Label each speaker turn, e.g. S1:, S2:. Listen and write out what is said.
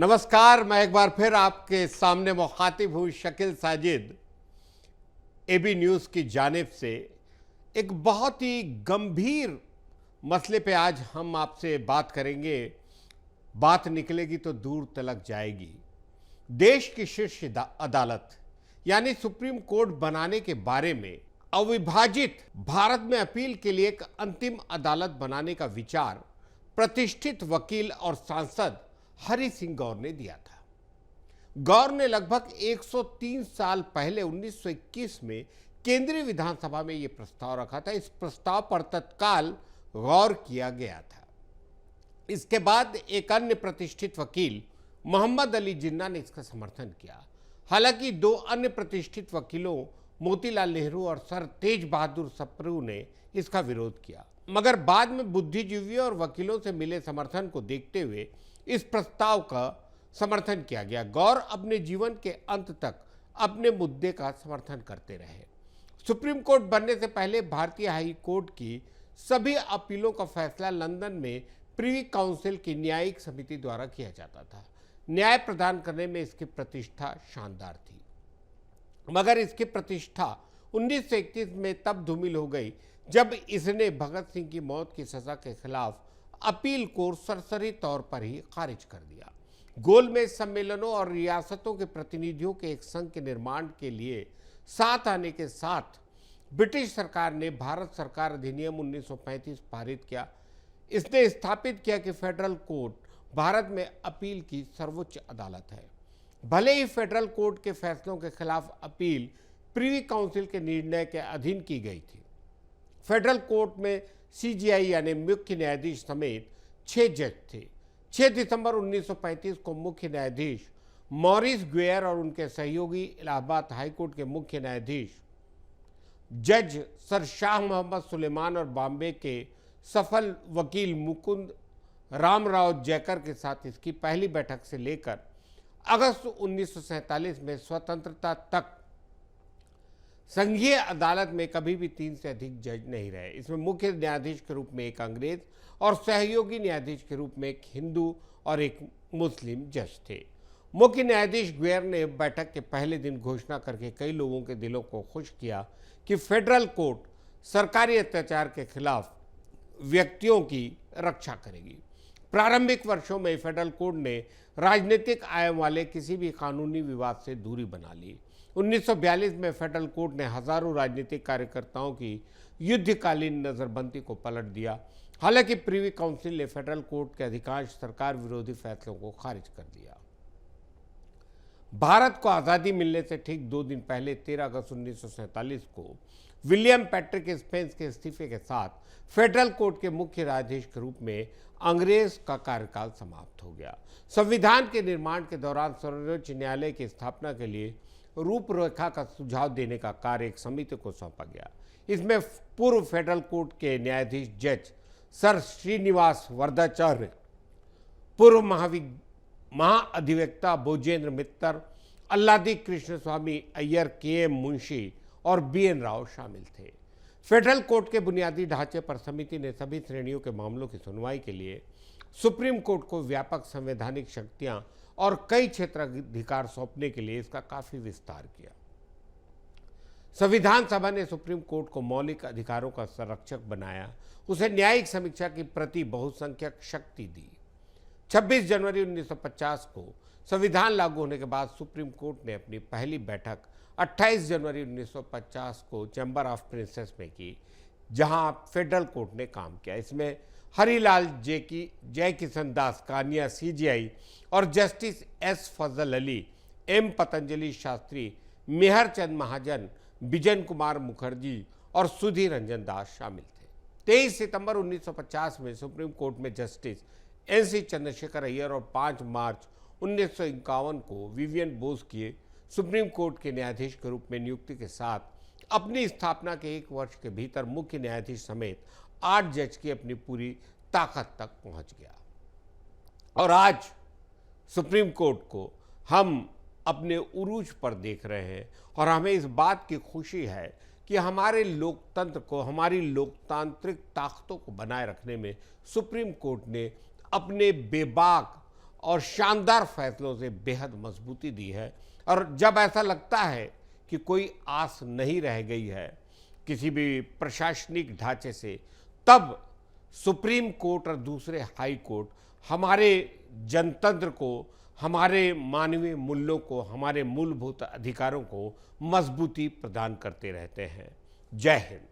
S1: नमस्कार। मैं एक बार फिर आपके सामने मुखातिब हूँ शकील साजिद। एबी न्यूज़ की जानिब से एक बहुत ही गंभीर मसले पे आज हम आपसे बात करेंगे। बात निकलेगी तो दूर तलक जाएगी। देश की शीर्ष अदालत यानी सुप्रीम कोर्ट बनाने के बारे में अविभाजित भारत में अपील के लिए एक अंतिम अदालत बनाने का विचार प्रतिष्ठित वकील और सांसद हरि सिंह गौर ने दिया था। गौर ने लगभग 103 साल पहले 1921 में केंद्रीय विधानसभा में यह प्रस्ताव रखा था। इस प्रस्ताव पर तत्काल गौर किया गया था। इसके बाद एक अन्य प्रतिष्ठित वकील मोहम्मद अली जिन्ना ने इसका समर्थन किया। हालांकि दो अन्य प्रतिष्ठित वकीलों मोतीलाल नेहरू और सर तेज बहादुर सप्रू ने इसका विरोध किया, मगर बाद में बुद्धिजीवियों और वकीलों से मिले समर्थन को देखते हुए इस प्रस्ताव का समर्थन किया गया। गौर अपने जीवन के अंत तक अपने मुद्दे का समर्थन करते रहे। सुप्रीम कोर्ट बनने से पहले भारतीय हाई कोर्ट की सभी अपीलों का फैसला लंदन में प्रिवी काउंसिल की न्यायिक समिति द्वारा किया जाता था। न्याय प्रदान करने में इसकी प्रतिष्ठा शानदार थी, मगर इसकी प्रतिष्ठा 1931 में तब धूमिल हो गई जब इसने भगत सिंह की मौत की सजा के खिलाफ अपील को सरसरी तौर पर ही खारिज कर दिया। गोलमेज सम्मेलनों और रियासतों के प्रतिनिधियों के एक संघ के निर्माण के लिए साथ आने के साथ ब्रिटिश सरकार ने भारत सरकार अधिनियम 1935 पारित किया। इसने स्थापित किया कि फेडरल कोर्ट भारत में अपील की सर्वोच्च अदालत है। भले ही फेडरल कोर्ट के फैसलों के खिलाफ अपील प्रिवी काउंसिल के निर्णय के अधीन की गई थी। फेडरल कोर्ट में सीजीआई यानी मुख्य न्यायाधीश समेत 6 जज थे। 6 दिसंबर 1935 को मुख्य न्यायाधीश मॉरिस ग्वेयर और उनके सहयोगी इलाहाबाद हाईकोर्ट के मुख्य न्यायाधीश जज सर शाह मोहम्मद सुलेमान और बॉम्बे के सफल वकील मुकुंद रामराव जयकर के साथ इसकी पहली बैठक से लेकर अगस्त 1947 में स्वतंत्रता तक संघीय अदालत में कभी भी 3 से अधिक जज नहीं रहे। इसमें मुख्य न्यायाधीश के रूप में एक अंग्रेज और सहयोगी न्यायाधीश के रूप में एक हिंदू और एक मुस्लिम जज थे। मुख्य न्यायाधीश ग्वेयर ने बैठक के पहले दिन घोषणा करके कई लोगों के दिलों को खुश किया कि फेडरल कोर्ट सरकारी अत्याचार के खिलाफ व्यक्तियों की रक्षा करेगी। प्रारंभिक वर्षों में फेडरल कोर्ट ने राजनीतिक आयाम वाले किसी भी कानूनी विवाद से दूरी बना ली। 1942 में फेडरल कोर्ट ने हजारों राजनीतिक कार्यकर्ताओं की युद्धकालीन नजरबंदी को पलट दिया। हालांकि प्रिवी काउंसिल ने फेडरल कोर्ट के अधिकांश सरकार विरोधी फैसलों को खारिज कर दिया। भारत को आज़ादी मिलने से ठीक 2 दिन पहले 13 अगस्त 1947 को विलियम पैट्रिक स्पेंस के इस्तीफे के साथ फेडरल कोर्ट के मुख्य न्यायाधीश के रूप में अंग्रेज का कार्यकाल समाप्त हो गया। संविधान के निर्माण के दौरान सर्वोच्च न्यायालय की स्थापना के लिए रूपरेखा का सुझाव देने का कार्य एक समिति को सौंपा गया। इसमें पूर्व फेडरल कोर्ट के न्यायाधीश जज सर श्रीनिवास वरदाचार्य, पूर्व महाअधिवक्ता भोजेंद्र मित्तर, अल्लादी कृष्ण स्वामी अय्यर, के.एम. मुंशी और बी.एन. राव शामिल थे। फेडरल कोर्ट के बुनियादी ढांचे पर समिति ने सभी श्रेणियों के मामलों की सुनवाई के लिए सुप्रीम कोर्ट को व्यापक संवैधानिक शक्तियां और कई क्षेत्राधिकार सौंपने के लिए इसका काफी विस्तार किया। संविधान सभा ने सुप्रीम कोर्ट को मौलिक अधिकारों का संरक्षक बनाया। उसे न्यायिक समीक्षा की प्रति बहुसंख्यक शक्ति दी। 26 जनवरी 1950 को संविधान लागू होने के बाद सुप्रीम कोर्ट ने अपनी पहली बैठक 28 जनवरी 1950 को चैम्बर ऑफ प्रिंसेस में की, जहां फेडरल कोर्ट ने काम किया। इसमें हरिलाल जय किशन दास कानिया सीजीआई और जस्टिस एस फजल अली, एम पतंजलि शास्त्री, मेहर चंद महाजन, बिजन कुमार मुखर्जी और सुधीर रंजन दास शामिल थे। 23 सितंबर 1950 में सुप्रीम कोर्ट में जस्टिस एन.सी. चंद्रशेखर अय्यर और 5 मार्च 1951 को विवियन बोस की सुप्रीम कोर्ट के न्यायाधीश के रूप में नियुक्ति के साथ अपनी स्थापना के 1 वर्ष के भीतर मुख्य न्यायाधीश समेत 8 जज की अपनी पूरी ताकत तक पहुंच गया। और आज सुप्रीम कोर्ट को हम अपने उरूज पर देख रहे हैं और हमें इस बात की खुशी है कि हमारे लोकतंत्र को, हमारी लोकतांत्रिक ताकतों को बनाए रखने में सुप्रीम कोर्ट ने अपने बेबाक और शानदार फैसलों से बेहद मजबूती दी है। और जब ऐसा लगता है कि कोई आस नहीं रह गई है किसी भी प्रशासनिक ढांचे से, तब सुप्रीम कोर्ट और दूसरे हाई कोर्ट हमारे जनतंत्र को, हमारे मानवीय मूल्यों को, हमारे मूलभूत अधिकारों को मजबूती प्रदान करते रहते हैं। जय हिंद।